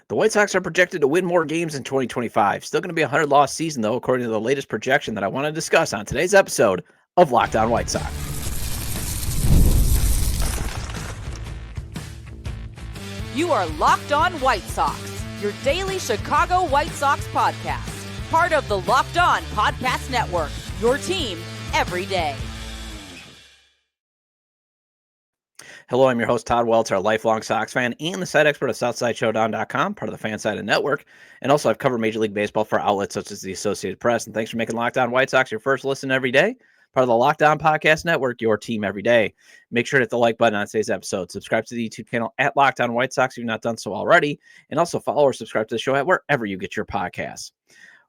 The White Sox are projected to win more games in 2025. Still going to be a 100-loss season, though, according to the latest projection that I want to discuss on today's episode of Locked On White Sox. You are Locked On White Sox, your daily Chicago White Sox podcast. Part of the Locked On Podcast Network, your team every day. Hello, I'm your host, Todd Welter, a lifelong Sox fan and the site expert of SouthsideShowdown.com, part of the Fansided Network. And also, I've covered Major League Baseball for outlets such as the Associated Press. And thanks for making Locked On White Sox your first listen every day, part of the Locked On Podcast Network, your team every day. Make sure to hit the like button on today's episode. Subscribe to the YouTube channel at Locked On White Sox if you've not done so already. And also follow or subscribe to the show at wherever you get your podcasts.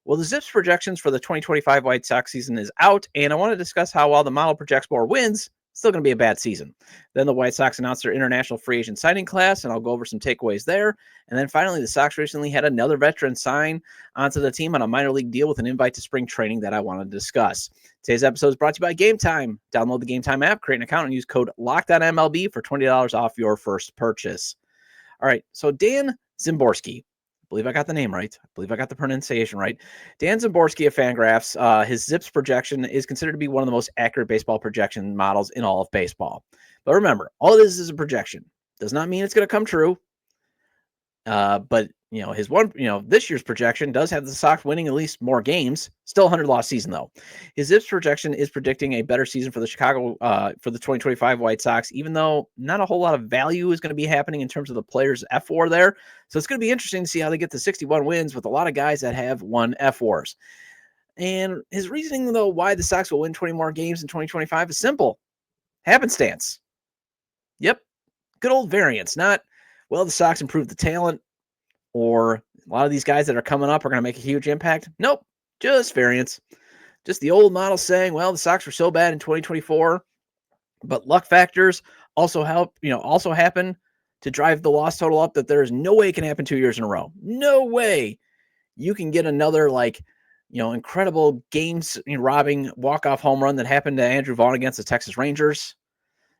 Well, the ZiPS projections for the 2025 White Sox season is out, and I want to discuss how while the model projects more wins, it's still going to be a bad season. Then the White Sox announced their international free agent signing class, and I'll go over some takeaways there. And then finally, the Sox recently had another veteran sign onto the team on a minor league deal with an invite to spring training that I want to discuss. Today's episode is brought to you by Game Time. Download the Game Time app, create an account, and use code LOCKEDONMLB for $20 off your first purchase. All right, so Dan Szymborski. I believe I got the name right. I believe I got the pronunciation right. Dan Szymborski of Fangraphs, his ZiPS projection is considered to be one of the most accurate baseball projection models in all of baseball. But remember, all this is a projection. Does not mean it's going to come true. But this year's projection does have the Sox winning at least more games. Still a 100-loss season, though. His ZiPS projection is predicting a better season for the for the 2025 White Sox, even though not a whole lot of value is going to be happening in terms of the players' fWAR there. So it's going to be interesting to see how they get to 61 wins with a lot of guys that have won fWARs. And his reasoning, though, why the Sox will win 20 more games in 2025 is simple. Happenstance. Yep. Good old variance. Not, well, the Sox improved the talent, or a lot of these guys that are coming up are going to make a huge impact. Nope, just variance. Just the old model saying, well, the Sox were so bad in 2024, but luck factors also happen to drive the loss total up that there is no way it can happen 2 years in a row. No way you can get another incredible games robbing walk-off home run that happened to Andrew Vaughn against the Texas Rangers.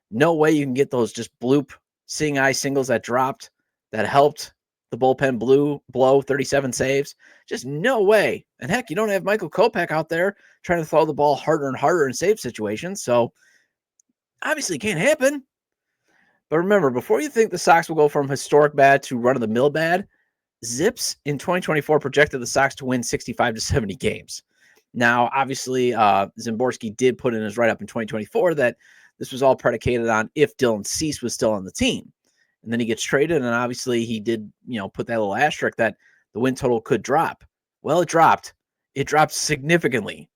No way you can get those just bloop seeing eye singles that dropped that helped the bullpen blow 37 saves. Just no way. And heck, you don't have Michael Kopech out there trying to throw the ball harder and harder in save situations. So obviously it can't happen. But remember, before you think the Sox will go from historic bad to run-of-the-mill bad, ZiPS in 2024 projected the Sox to win 65 to 70 games. Now, obviously, Szymborski did put in his write-up in 2024 that this was all predicated on if Dylan Cease was still on the team. And then he gets traded, and obviously he did, put that little asterisk that the win total could drop. Well, it dropped. It dropped significantly.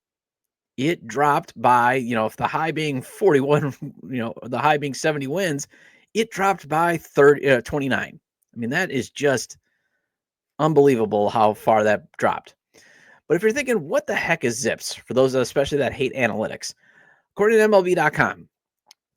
It dropped by, if the high being 41, the high being 70 wins, it dropped by 29. I mean, that is just unbelievable how far that dropped. But if you're thinking, what the heck is ZiPS? For those especially that hate analytics, according to MLB.com,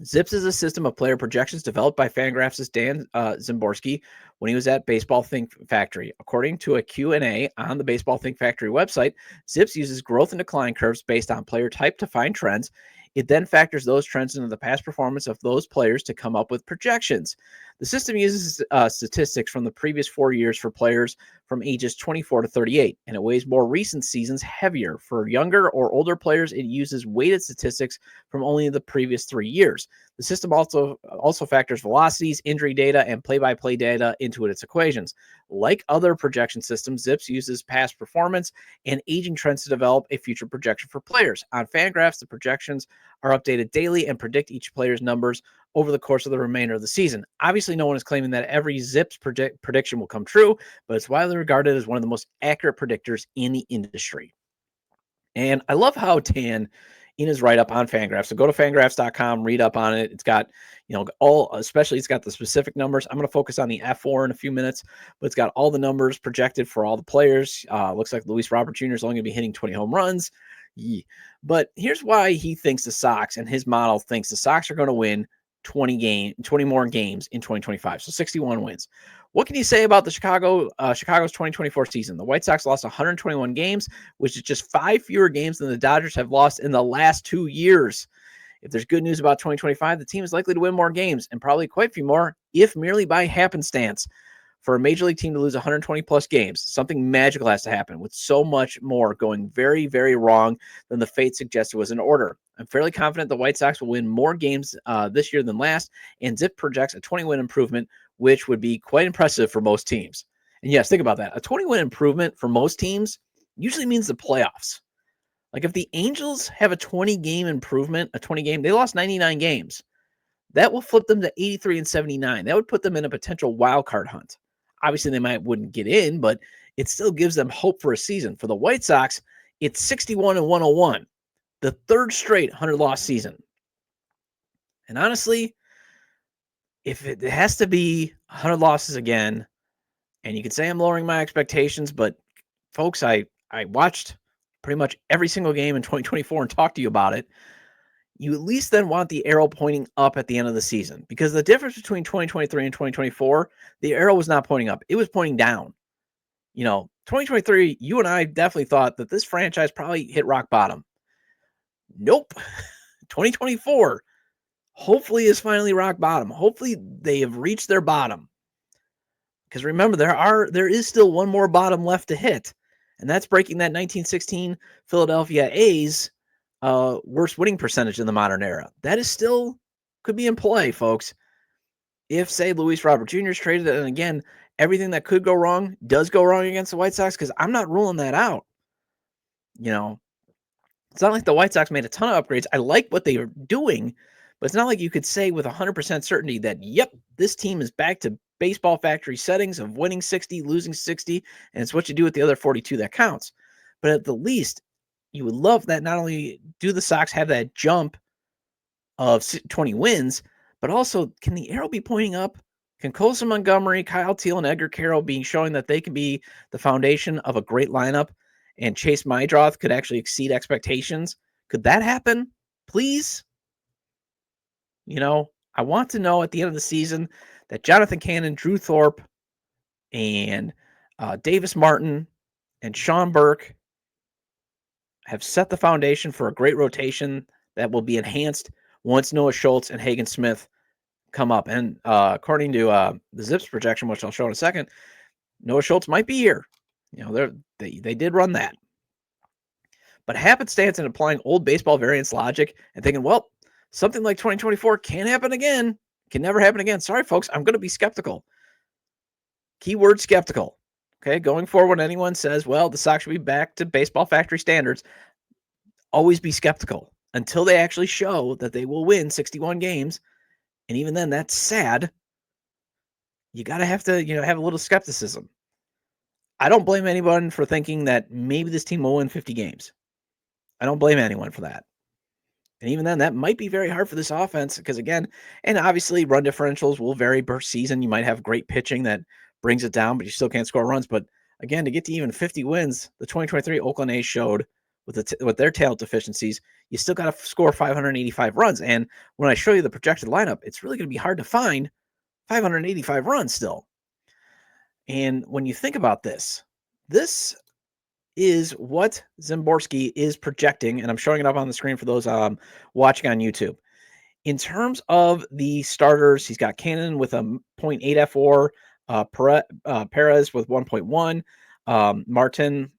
ZiPS is a system of player projections developed by Fangraphs' Dan Szymborski when he was at Baseball Think Factory. According to a Q&A on the Baseball Think Factory website, ZiPS uses growth and decline curves based on player type to find trends. It then factors those trends into the past performance of those players to come up with projections. The system uses statistics from the previous 4 years for players from ages 24 to 38, and it weighs more recent seasons heavier. For younger or older players, it uses weighted statistics from only the previous 3 years. The system also factors velocities, injury data, and play-by-play data into its equations. Like other projection systems, ZiPS uses past performance and aging trends to develop a future projection for players. On Fangraphs, the projections are updated daily and predict each player's numbers over the course of the remainder of the season. Obviously, no one is claiming that every ZiPS prediction will come true, but it's widely regarded as one of the most accurate predictors in the industry. And I love how Dan, in his write-up on Fangraphs, so go to fangraphs.com, read up on it. It's got, it's got the specific numbers. I'm going to focus on the fWAR in a few minutes, but it's got all the numbers projected for all the players. Looks like Luis Robert Jr. is only going to be hitting 20 home runs. Yeah. But here's why he thinks the Sox, and his model thinks the Sox are going to win 20 more games in 2025. So 61 wins. What can you say about the Chicago's 2024 season? The White Sox lost 121 games, which is just 5 fewer games than the Dodgers have lost in the last 2 years. If there's good news about 2025, the team is likely to win more games, and probably quite a few more, if merely by happenstance. For a major league team to lose 120 plus games, something magical has to happen, with so much more going very, very wrong than the fate suggested was in order. I'm fairly confident the White Sox will win more games this year than last, and ZiPS projects a 20-win improvement, which would be quite impressive for most teams. And yes, think about that. A 20-win improvement for most teams usually means the playoffs. Like if the Angels have a 20-game improvement, they lost 99 games. That will flip them to 83 and 79. That would put them in a potential wild card hunt. Obviously, they wouldn't get in, but it still gives them hope for a season. For the White Sox, it's 61 and 101, the third straight 100-loss season. And honestly, if it has to be 100 losses again, and you could say I'm lowering my expectations, but folks, I watched pretty much every single game in 2024 and talked to you about it. You at least then want the arrow pointing up at the end of the season, because the difference between 2023 and 2024, the arrow was not pointing up. It was pointing down. 2023, you and I definitely thought that this franchise probably hit rock bottom. Nope. 2024, hopefully is finally rock bottom. Hopefully they have reached their bottom. Because remember, there is still one more bottom left to hit, and that's breaking that 1916 Philadelphia A's worst winning percentage in the modern era. That is still could be in play, folks. If, say, Luis Robert Jr. is traded, and again, everything that could go wrong does go wrong against the White Sox, because I'm not ruling that out. It's not like the White Sox made a ton of upgrades. I like what they are doing, but it's not like you could say with 100% certainty that, yep, this team is back to baseball factory settings of winning 60, losing 60, and it's what you do with the other 42 that counts. But at the least, you would love that not only do the Sox have that jump of 20 wins, but also can the arrow be pointing up? Can Colson Montgomery, Kyle Teal, and Edgar Carroll be showing that they can be the foundation of a great lineup, and Chase Mydroth could actually exceed expectations? Could that happen? Please? I want to know at the end of the season that Jonathan Cannon, Drew Thorpe, and Davis Martin and Sean Burke have set the foundation for a great rotation that will be enhanced once Noah Schultz and Hagen Smith come up. And according to the ZiPS projection, which I'll show in a second, Noah Schultz might be here. They did run that. But happenstance and applying old baseball variance logic and thinking, well, something like 2024 can't happen again. Can never happen again. Sorry, folks, I'm going to be skeptical. Keyword skeptical. Okay, going forward, when anyone says, well, the Sox should be back to baseball factory standards, always be skeptical until they actually show that they will win 61 games. And even then, that's sad. You got to have a little skepticism. I don't blame anyone for thinking that maybe this team will win 50 games. I don't blame anyone for that. And even then, that might be very hard for this offense because, again, and obviously run differentials will vary per season. You might have great pitching that brings it down, but you still can't score runs. But again, to get to even 50 wins, the 2023 Oakland A's showed with their talent deficiencies, you still got to score 585 runs. And when I show you the projected lineup, it's really going to be hard to find 585 runs still. And when you think about this is what Szymborski is projecting, and I'm showing it up on the screen for those watching on YouTube. In terms of the starters, he's got Cannon with a 0.8 fWAR, Perez with 1.1,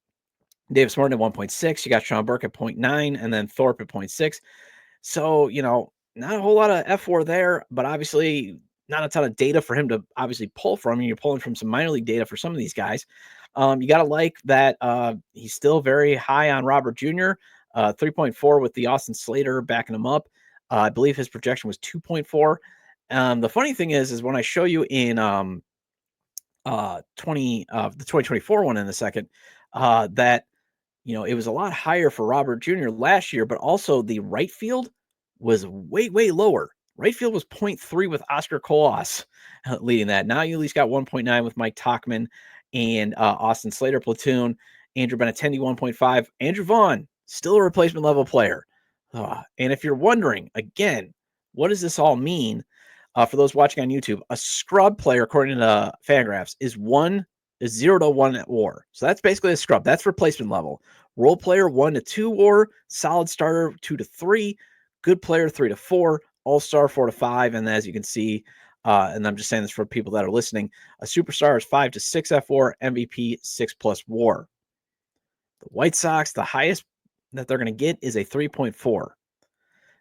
Davis Martin at 1.6. You got Sean Burke at 0.9, and then Thorpe at 0.6. So, not a whole lot of fWAR there, but obviously not a ton of data for him to obviously pull from. You're pulling from some minor league data for some of these guys. You got to like that he's still very high on Robert Jr., 3.4 with the Austin Slater backing him up. I believe his projection was 2.4. The funny thing is when I show you in the 2024 one in a second, that it was a lot higher for Robert Jr. last year, but also the right field was way, way lower. Right field was 0.3 with Oscar Colas leading that. Now you at least got 1.9 with Mike Tauchman and Austin Slater platoon. Andrew Benintendi 1.5. Andrew Vaughn, still a replacement level player. And if you're wondering, again, what does this all mean for those watching on YouTube? A scrub player, according to Fangraphs, is 0 to 1 at WAR. So that's basically a scrub. That's replacement level. Role player 1 to 2 WAR. Solid starter 2 to 3. Good player 3 to 4. All-star 4 to 5. And as you can see, and I'm just saying this for people that are listening, a superstar is 5 to 6 fWAR, MVP 6+ WAR. The White Sox, the highest that they're going to get is a 3.4.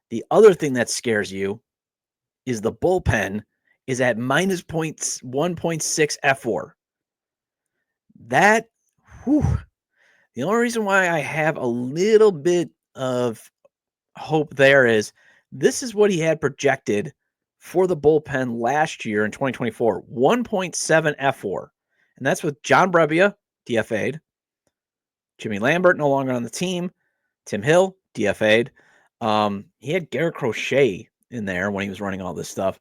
The other thing that scares you is the bullpen is at minus 1.6 fWAR. That, whew, the only reason why I have a little bit of hope there is this is what he had projected for the bullpen last year in 2024, 1.7 fWAR. And that's with John Brebbia, DFA'd, Jimmy Lambert no longer on the team, Tim Hill, DFA'd. He had Garrett Crochet in there when he was running all this stuff.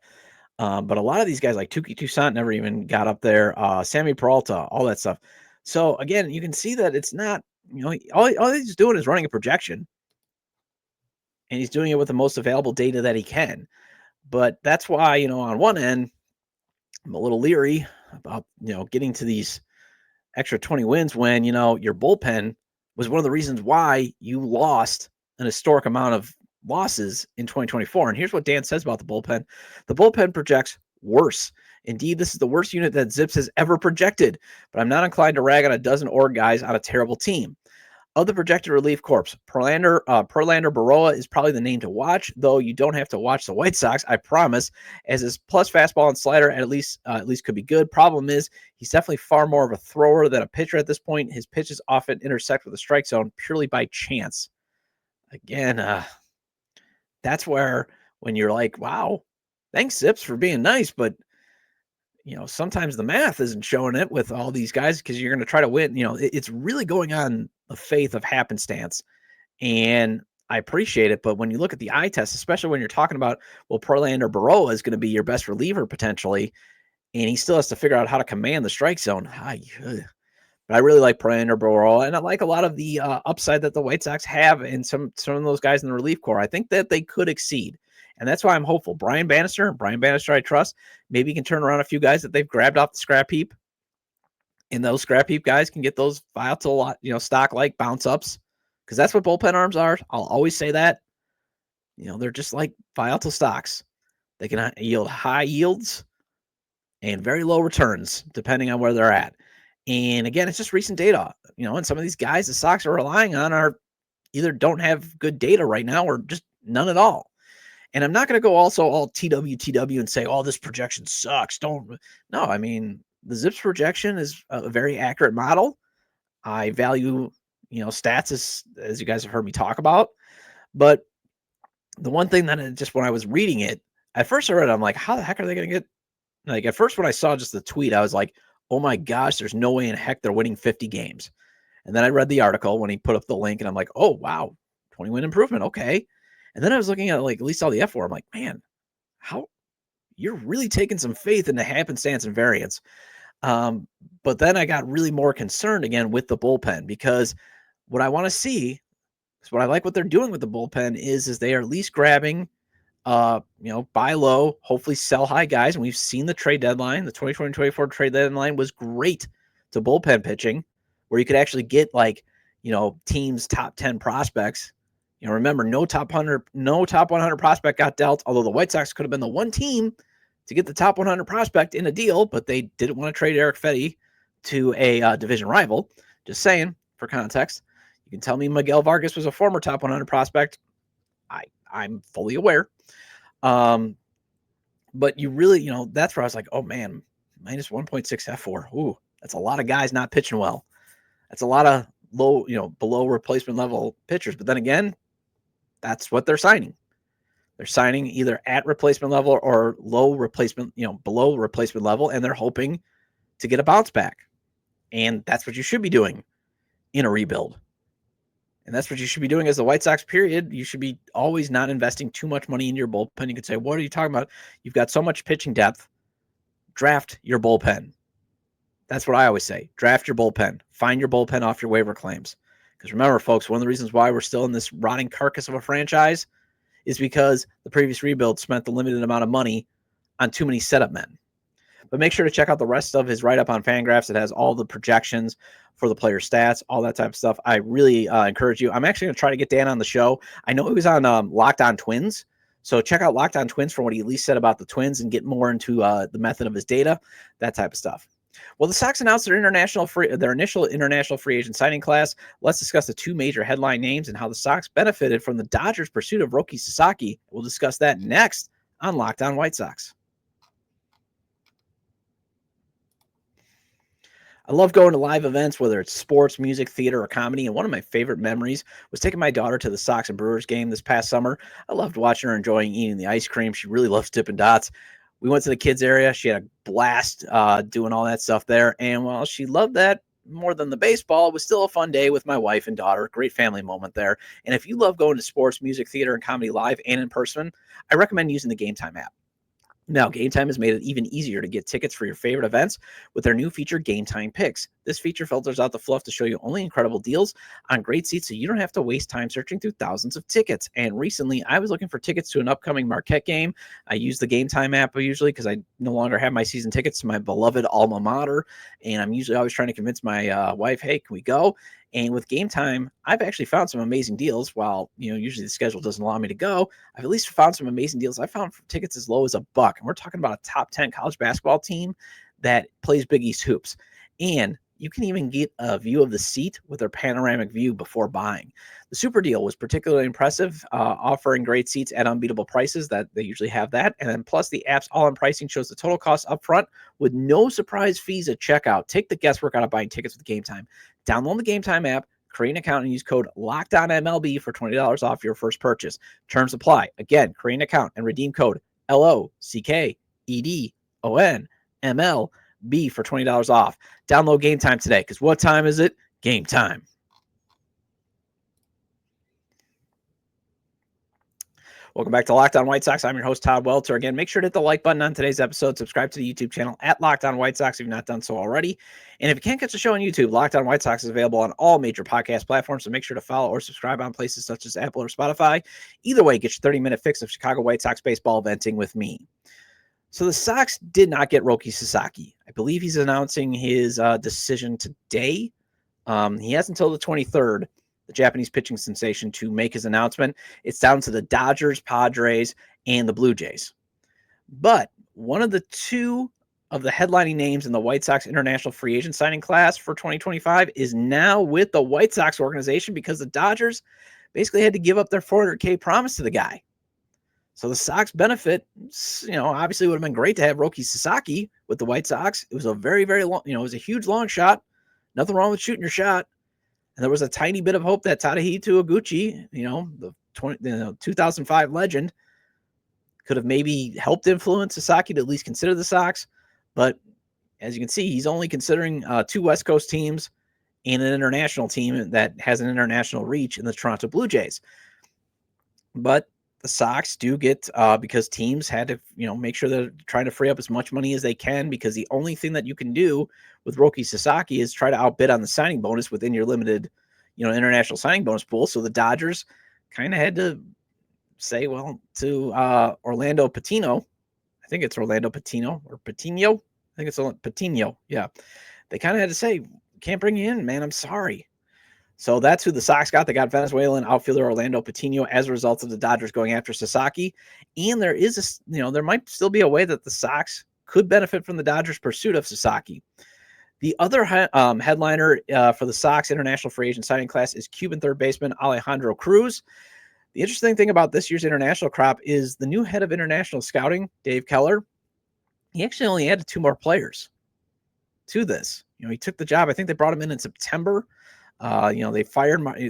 But a lot of these guys like Tuki Toussaint never even got up there. Sammy Peralta, all that stuff. So again, you can see that it's not, all he's doing is running a projection. And he's doing it with the most available data that he can. But that's why, on one end, I'm a little leery about, getting to these extra 20 wins when, your bullpen was one of the reasons why you lost an historic amount of losses in 2024. And here's what Dan says about the bullpen. The bullpen projects worse. Indeed, this is the worst unit that ZiPS has ever projected, but I'm not inclined to rag on a dozen org guys on a terrible team. Of the projected relief corps, Perlander Baroa is probably the name to watch, though you don't have to watch the White Sox, I promise, as his plus fastball and slider at least could be good. Problem is, he's definitely far more of a thrower than a pitcher at this point. His pitches often intersect with the strike zone purely by chance. Again, that's where when you're like, wow, thanks ZiPS for being nice, but sometimes the math isn't showing it with all these guys because you're going to try to win. It's really going on the faith of happenstance. And I appreciate it. But when you look at the eye test, especially when you're talking about, Perlander Baroa is going to be your best reliever potentially, and he still has to figure out how to command the strike zone. But I really like Perlander Baroa, and I like a lot of the upside that the White Sox have in some of those guys in the relief corps. I think that they could exceed. And that's why I'm hopeful. Brian Bannister I trust. Maybe he can turn around a few guys that they've grabbed off the scrap heap. And those scrap heap guys can get those volatile, stock like bounce ups. Because that's what bullpen arms are. I'll always say that. They're just like volatile stocks. They can yield high yields and very low returns, depending on where they're at. And again, it's just recent data. And some of these guys the Sox are relying on are either don't have good data right now or just none at all. And I'm not going to go also all TW and say, oh, this projection sucks. No, I mean, the ZiPS projection is a very accurate model. I value, stats as you guys have heard me talk about. But the one thing that just when I was reading it, at first I read it, I'm like, how the heck are they going to get? Like at first when I saw just the tweet, I was like, oh my gosh, there's no way in heck they're winning 50 games. And then I read the article when he put up the link and I'm like, oh, wow, 20 win improvement. Okay. And then I was looking at at least all the fWAR. I'm like, man, how you're really taking some faith into happenstance and variance. But then I got really more concerned again with the bullpen because what I want to see is what I like what they're doing with the bullpen is they are at least grabbing, buy low, hopefully sell high guys. And we've seen the trade deadline. The 2020-24 trade deadline was great to bullpen pitching where you could actually get teams' top 10 prospects. Remember, no top 100 prospect got dealt, although the White Sox could have been the one team to get the top 100 prospect in a deal, but they didn't want to trade Eric Fetty to a division rival. Just saying, for context. You can tell me Miguel Vargas was a former top 100 prospect. I'm fully aware. But you really, that's where I was like, oh, man, minus 1.6 fWAR. Ooh, that's a lot of guys not pitching well. That's a lot of low, below replacement level pitchers. But then again, that's what they're signing. They're signing either at replacement level or low replacement, below replacement level, and they're hoping to get a bounce back. And that's what you should be doing in a rebuild. And that's what you should be doing as the White Sox, period. You should be always not investing too much money into your bullpen. You could say, what are you talking about? You've got so much pitching depth. Draft your bullpen. That's what I always say. Draft your bullpen. Find your bullpen off your waiver claims. Because remember, folks, one of the reasons why we're still in this rotting carcass of a franchise is because the previous rebuild spent the limited amount of money on too many setup men. But make sure to check out the rest of his write-up on Fangraphs. It has all the projections for the player stats, all that type of stuff. I really encourage you. I'm actually going to try to get Dan on the show. I know he was on Locked On Twins, So check out Locked On Twins for what he at least said about the Twins and get more into the method of his data, that type of stuff. Well, the Sox announced their initial international free agent signing class. Let's discuss the two major headline names and how the Sox benefited from the Dodgers' pursuit of Roki Sasaki. We'll discuss that next on Locked On White Sox. I love going to live events, whether it's sports, music, theater, or comedy. And one of my favorite memories was taking my daughter to the Sox and Brewers game this past summer. I loved watching her enjoying eating the ice cream. She really loves Dippin' Dots. We went to the kids area. She had a blast doing all that stuff there. And while she loved that more than the baseball, it was still a fun day with my wife and daughter. Great family moment there. And if you love going to sports, music, theater, and comedy live and in person, I recommend using the Game Time app. Now, Game Time has made it even easier to get tickets for your favorite events with their new feature, Game Time Picks. This feature filters out the fluff to show you only incredible deals on great seats so you don't have to waste time searching through thousands of tickets. And recently, I was looking for tickets to an upcoming Marquette game. I use the Game Time app usually because I no longer have my season tickets to my beloved alma mater. And I'm usually always trying to convince my wife, hey, can we go? And with Game Time, I've actually found some amazing deals. While, usually the schedule doesn't allow me to go, I've at least found some amazing deals. I found tickets as low as $1. And we're talking about a top 10 college basketball team that plays Big East hoops. And you can even get a view of the seat with their panoramic view before buying. The super deal was particularly impressive, offering great seats at unbeatable prices that they usually have that. And then plus the app's all-in pricing shows the total cost up front with no surprise fees at checkout. Take the guesswork out of buying tickets with Game Time. Download the Game Time app, create an account, and use code LOCKEDONMLB for $20 off your first purchase. Terms apply. Again, create an account and redeem code LOCKEDONMLB for $20 off. Download Game Time today, because what time is it? Game time. Welcome back to Locked On White Sox. I'm your host, Todd Welter. Again, make sure to hit the like button on today's episode. Subscribe to the YouTube channel at Locked On White Sox if you've not done so already. And if you can't catch the show on YouTube, Locked On White Sox is available on all major podcast platforms, so make sure to follow or subscribe on places such as Apple or Spotify. Either way, get your 30-minute fix of Chicago White Sox baseball venting with me. So the Sox did not get Roki Sasaki. I believe he's announcing his decision today. He has until the 23rd, the Japanese pitching sensation, to make his announcement. It's down to the Dodgers, Padres, and the Blue Jays. But one of the two of the headlining names in the White Sox international free agent signing class for 2025 is now with the White Sox organization because the Dodgers basically had to give up their $400K promise to the guy. So the Sox benefit, obviously would have been great to have Roki Sasaki with the White Sox. It was a very, very long, it was a huge long shot. Nothing wrong with shooting your shot. And there was a tiny bit of hope that Tadahito Iguchi, the 2005 legend, could have maybe helped influence Sasaki to at least consider the Sox. But as you can see, he's only considering two West Coast teams and an international team that has an international reach in the Toronto Blue Jays. But the Sox do get, because teams had to, make sure they're trying to free up as much money as they can, because the only thing that you can do with Roki Sasaki is try to outbid on the signing bonus within your limited, international signing bonus pool. So the Dodgers kind of had to say, well, to Orlando Patino, I think it's Orlando Patino or Patino. I think it's Patino. Yeah. They kind of had to say, can't bring you in, man. I'm sorry. So that's who the Sox got. They got Venezuelan outfielder Orlando Patino as a result of the Dodgers going after Sasaki. And there is there might still be a way that the Sox could benefit from the Dodgers' pursuit of Sasaki. The other headliner for the Sox international free agent signing class is Cuban third baseman Alejandro Cruz. The interesting thing about this year's international crop is the new head of international scouting, Dave Keller. He actually only added 2 more players to this. He took the job. I think they brought him in September. They fired. I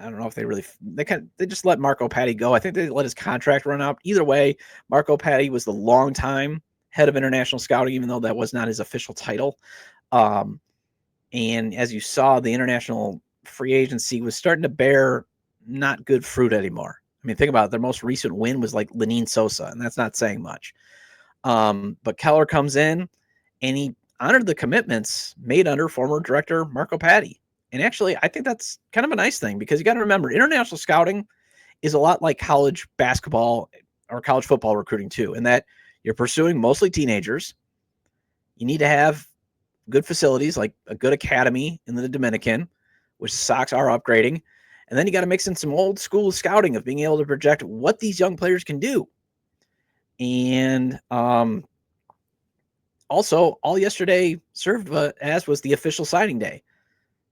don't know if they just let Marco Patti go. I think they let his contract run out. Either way, Marco Patti was the longtime head of international scouting, even though that was not his official title. And as you saw, the international free agency was starting to bear not good fruit anymore. I mean, think about it. Their most recent win was like Lenin Sosa, and that's not saying much. But Keller comes in, and he honored the commitments made under former director Marco Patti. And actually, I think that's kind of a nice thing, because you got to remember, international scouting is a lot like college basketball or college football recruiting too, in that you're pursuing mostly teenagers. You need to have good facilities, like a good academy in the Dominican, which the Sox are upgrading. And then you got to mix in some old school scouting of being able to project what these young players can do. And also, all yesterday served as was the official signing day,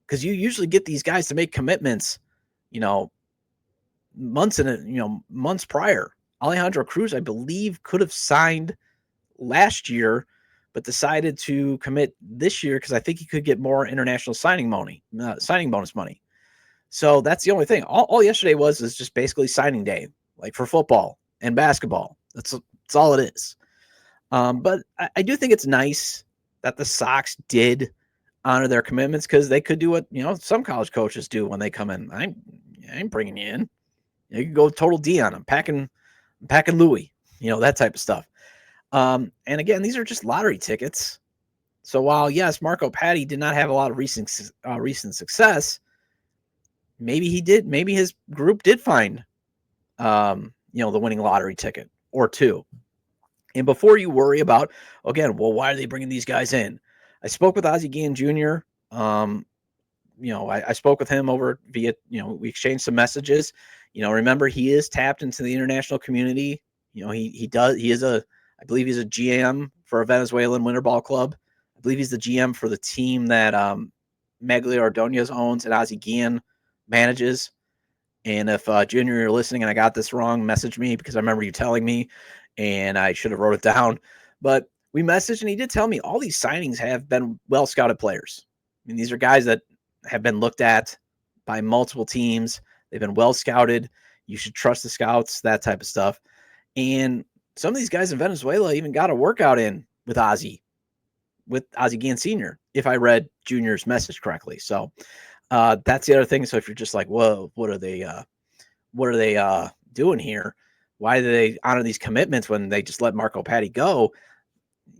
because you usually get these guys to make commitments, months prior. Alejandro Cruz, I believe, could have signed last year, but decided to commit this year because I think he could get more international signing bonus money. So that's the only thing. All yesterday is just basically signing day, like for football and basketball. That's all it is. But I do think it's nice that the Sox did honor their commitments, because they could do what some college coaches do when they come in. I ain't bringing you in. You can go total D on them, packing Louis, that type of stuff. And again, these are just lottery tickets. So while yes, Marco Patti did not have a lot of recent success, maybe he did. Maybe his group did find, the winning lottery ticket or two. And before you worry about, again, well, why are they bringing these guys in? I spoke with Ozzie Guillen Jr. I spoke with him over via, we exchanged some messages. Remember, he is tapped into the international community. I believe he's a GM for a Venezuelan winter ball club. I believe he's the GM for the team that Maglia Ordonez owns and Ozzie Guillen manages. And if Junior, you're listening and I got this wrong, message me, because I remember you telling me and I should have wrote it down. But we messaged and he did tell me all these signings have been well-scouted players. I mean, these are guys that have been looked at by multiple teams. They've been well-scouted. You should trust the scouts, that type of stuff. And some of these guys in Venezuela even got a workout in with Ozzie Guillen Sr., if I read Junior's message correctly. So that's the other thing. So if you're just like, whoa, what are they doing here? Why do they honor these commitments when they just let Marco Patti go?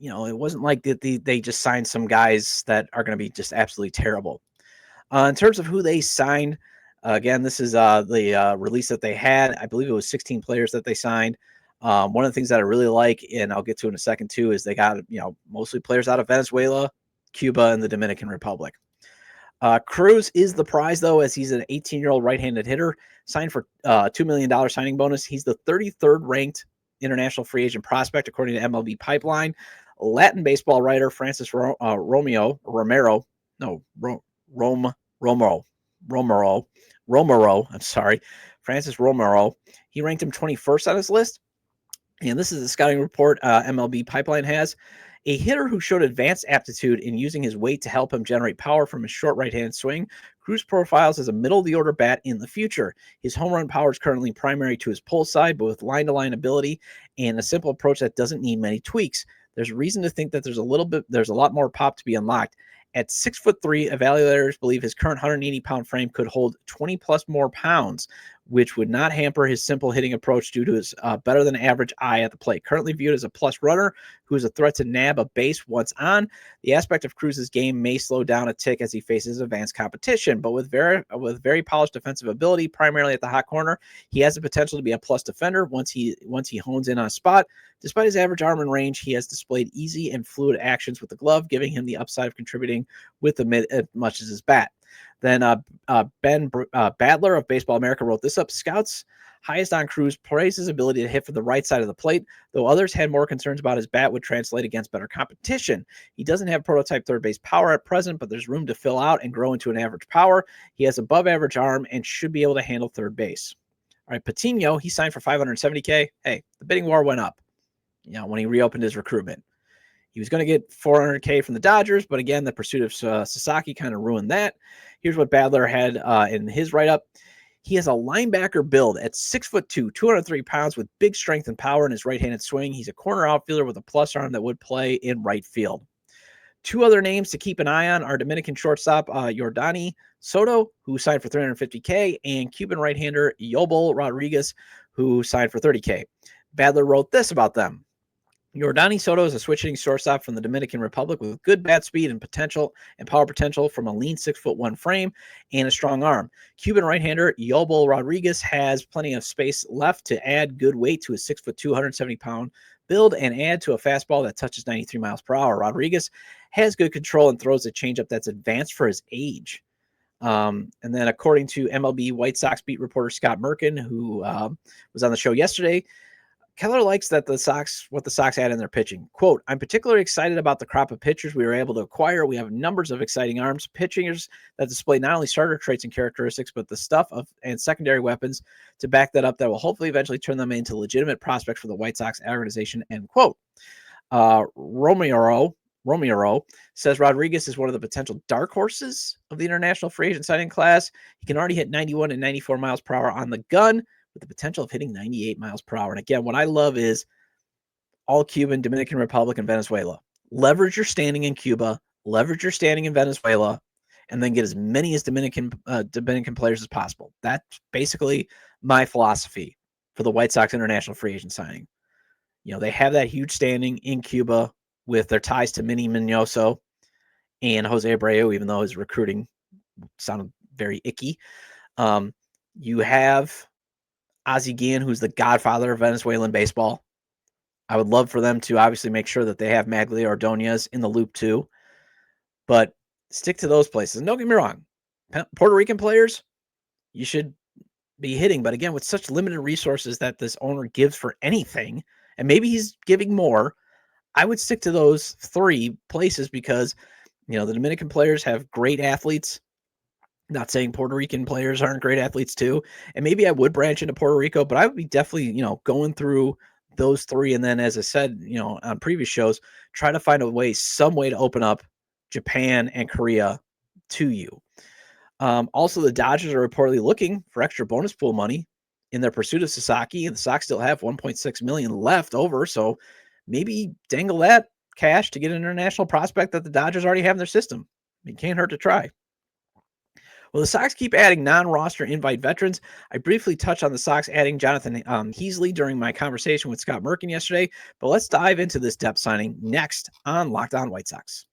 It wasn't like they just signed some guys that are going to be just absolutely terrible. In terms of who they signed, again, this is the release that they had. I believe it was 16 players that they signed. One of the things that I really like, and I'll get to in a second too, is they got mostly players out of Venezuela, Cuba, and the Dominican Republic. Cruz is the prize, though, as he's an 18-year-old right-handed hitter, signed for $2 million signing bonus. He's the 33rd ranked international free agent prospect, according to MLB Pipeline. Latin baseball writer Francis Romero, I'm sorry, Francis Romero. He ranked him 21st on his list. And this is a scouting report MLB Pipeline has. A hitter who showed advanced aptitude in using his weight to help him generate power from his short right-handed swing, Cruz profiles as a middle-of-the-order bat in the future. His home run power is currently primary to his pull side, but with line-to-line ability and a simple approach that doesn't need many tweaks. There's reason to think that there's a lot more pop to be unlocked. At 6'3", evaluators believe his current 180-pound frame could hold 20-plus more pounds, which would not hamper his simple hitting approach due to his better-than-average eye at the plate. Currently viewed as a plus runner who is a threat to nab a base once on, the aspect of Cruz's game may slow down a tick as he faces advanced competition, but with very polished defensive ability, primarily at the hot corner, he has the potential to be a plus defender once he hones in on a spot. Despite his average arm and range, he has displayed easy and fluid actions with the glove, giving him the upside of contributing with the mid as much as his bat. Then Ben Badler of Baseball America wrote this up. Scouts highest on Cruz praised his ability to hit from the right side of the plate, though others had more concerns about his bat would translate against better competition. He doesn't have prototype third base power at present, but there's room to fill out and grow into an average power. He has above average arm and should be able to handle third base. All right, Patino, he signed for $570K. Hey, the bidding war went up, when he reopened his recruitment. He was going to get $400K from the Dodgers, but again, the pursuit of Sasaki kind of ruined that. Here's what Badler had in his write-up. He has a linebacker build at 6'2", 203 pounds with big strength and power in his right-handed swing. He's a corner outfielder with a plus arm that would play in right field. Two other names to keep an eye on are Dominican shortstop Yordany Soto, who signed for $350K, and Cuban right-hander Yobel Rodriguez, who signed for $30K. Badler wrote this about them. Yordany Soto is a switch-hitting shortstop from the Dominican Republic with good bat speed and power potential from a lean 6'1" frame and a strong arm. Cuban right-hander Yobel Rodriguez has plenty of space left to add good weight to his 6'2", 170-pound build and add to a fastball that touches 93 miles per hour. Rodriguez has good control and throws a changeup that's advanced for his age. And then according to MLB White Sox beat reporter Scott Merkin, who was on the show yesterday, Keller likes that what the Sox had in their pitching. Quote, I'm particularly excited about the crop of pitchers we were able to acquire. We have numbers of exciting arms, pitchers that display not only starter traits and characteristics, but the stuff and secondary weapons to back that up that will hopefully eventually turn them into legitimate prospects for the White Sox organization, end quote. Romero says Rodriguez is one of the potential dark horses of the international free agent signing class. He can already hit 91 and 94 miles per hour on the gun, with the potential of hitting 98 miles per hour. And again, what I love is all Cuban, Dominican Republic, and Venezuela. Leverage your standing in Cuba, leverage your standing in Venezuela, and then get as many as Dominican players as possible. That's basically my philosophy for the White Sox international free agent signing. You know, they have that huge standing in Cuba with their ties to Minnie Minoso and Jose Abreu, even though his recruiting sounded very icky. You have Ozzie Guillen, who's the godfather of Venezuelan baseball. I would love for them to obviously make sure that they have Maglia Ordonez in the loop too, but stick to those places. And don't get me wrong, Puerto Rican players, you should be hitting, but again, with such limited resources that this owner gives for anything, and maybe he's giving more, I would stick to those three places because, you know, the Dominican players have great athletes. Not saying Puerto Rican players aren't great athletes too. And maybe I would branch into Puerto Rico, but I would be definitely, you know, going through those three. And then, as I said, you know, on previous shows, try to find some way to open up Japan and Korea to you. Also, the Dodgers are reportedly looking for extra bonus pool money in their pursuit of Sasaki, and the Sox still have $1.6 million left over. So maybe dangle that cash to get an international prospect that the Dodgers already have in their system. It can't hurt to try. Well, the Sox keep adding non-roster invite veterans. I briefly touched on the Sox adding Jonathan Heasley during my conversation with Scott Merkin yesterday, but let's dive into this depth signing next on Locked On White Sox.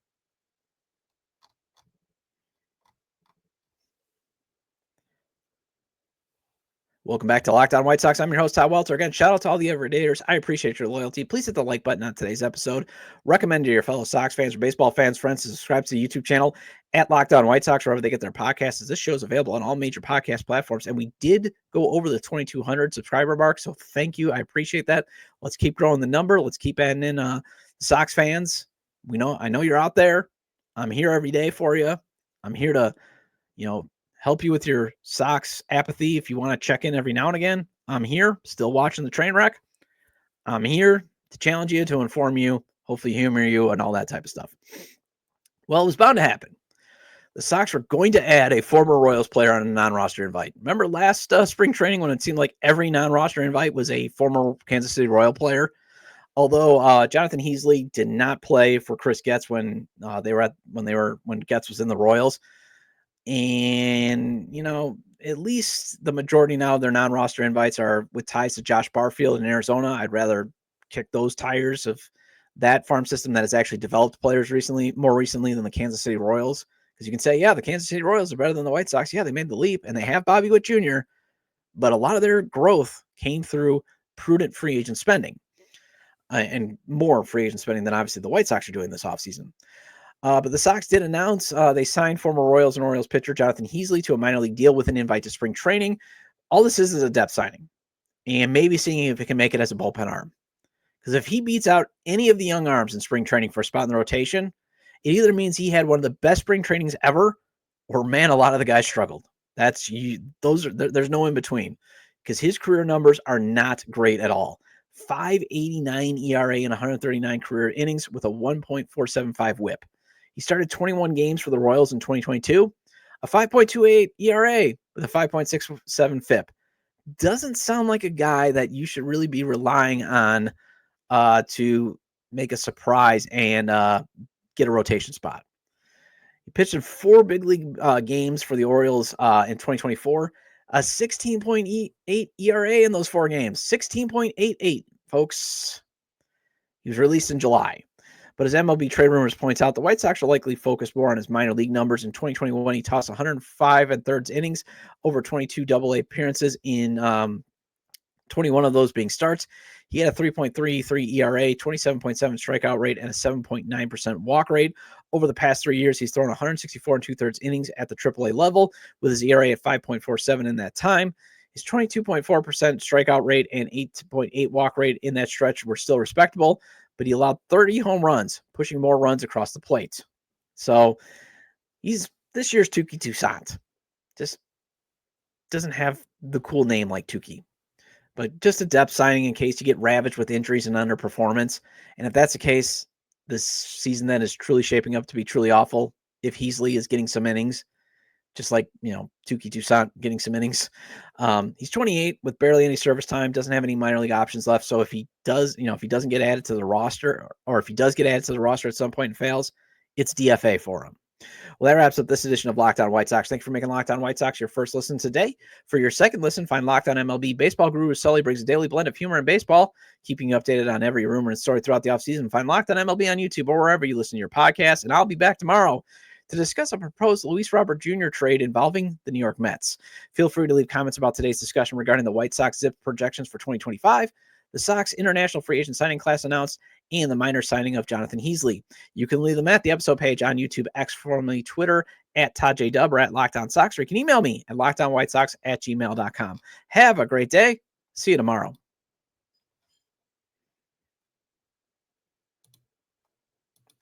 Welcome back to Locked On White Sox. I'm your host, Todd Welter. Again, shout out to all the everydayers. I appreciate your loyalty. Please hit the like button on today's episode. Recommend to your fellow Sox fans or baseball fans, friends, to subscribe to the YouTube channel at Locked On White Sox, wherever they get their podcasts. This show is available on all major podcast platforms, and we did go over the 2,200 subscriber mark, so thank you. I appreciate that. Let's keep growing the number. Let's keep adding in Sox fans. I know you're out there. I'm here every day for you. I'm here to, help you with your Sox apathy. If you want to check in every now and again, I'm here, still watching the train wreck. I'm here to challenge you, to inform you, hopefully humor you, and all that type of stuff. Well, it was bound to happen. The Sox were going to add a former Royals player on a non-roster invite. Remember last spring training when it seemed like every non-roster invite was a former Kansas City Royal player? Although Jonathan Heasley did not play for Chris Getz when Getz was in the Royals. And, at least the majority now of their non-roster invites are with ties to Josh Barfield in Arizona. I'd rather kick those tires of that farm system that has actually developed players more recently than the Kansas City Royals. Because you can say, yeah, the Kansas City Royals are better than the White Sox. Yeah, they made the leap, and they have Bobby Witt Jr., but a lot of their growth came through prudent free agent spending and more free agent spending than obviously the White Sox are doing this offseason. But the Sox did announce they signed former Royals and Orioles pitcher Jonathan Heasley to a minor league deal with an invite to spring training. All this is a depth signing and maybe seeing if it can make it as a bullpen arm. Because if he beats out any of the young arms in spring training for a spot in the rotation, it either means he had one of the best spring trainings ever, or man, a lot of the guys struggled. There's no in between, because his career numbers are not great at all. 5.89 ERA in 139 career innings with a 1.475 WHIP. He started 21 games for the Royals in 2022, a 5.28 ERA with a 5.67 FIP. Doesn't sound like a guy that you should really be relying on to make a surprise and get a rotation spot. He pitched in 4 big league games for the Orioles in 2024, a 16.8 ERA in those 4 games. 16.88, folks. He was released in July. But as MLB Trade Rumors points out, the White Sox are likely focused more on his minor league numbers. In 2021, he tossed 105 1/3 innings over 22 AA appearances, in 21 of those being starts. He had a 3.33 ERA, 27.7 strikeout rate, and a 7.9% walk rate. Over the past 3 years, he's thrown 164 and 2/3 innings at the AAA level with his ERA at 5.47 in that time. His 22.4% strikeout rate and 8.8 walk rate in that stretch were still respectable, but he allowed 30 home runs, pushing more runs across the plate. So he's this year's Touki Toussaint. Just doesn't have the cool name like Touki, but just a depth signing in case you get ravaged with injuries and underperformance. And if that's the case, this season then is truly shaping up to be truly awful if Heasley is getting some innings, just like, Touki Toussaint getting some innings. He's 28 with barely any service time, doesn't have any minor league options left. So if he does, if he doesn't get added to the roster, or if he does get added to the roster at some point and fails, it's DFA for him. Well, that wraps up this edition of Locked On White Sox. Thanks for making Locked On White Sox your first listen today. For your second listen, find Locked On MLB. Baseball guru Sully brings a daily blend of humor and baseball, keeping you updated on every rumor and story throughout the offseason. Find Locked On MLB on YouTube or wherever you listen to your podcast. And I'll be back tomorrow to discuss a proposed Luis Robert Jr. trade involving the New York Mets. Feel free to leave comments about today's discussion regarding the White Sox ZiPS projections for 2025, the Sox international free agent signing class announced, and the minor signing of Jonathan Heasley. You can leave them at the episode page on YouTube, X, formerly Twitter, at Todd J. Dub, or at Locked On Sox, or you can email me at lockedonwhitesox@gmail.com. Have a great day. See you tomorrow.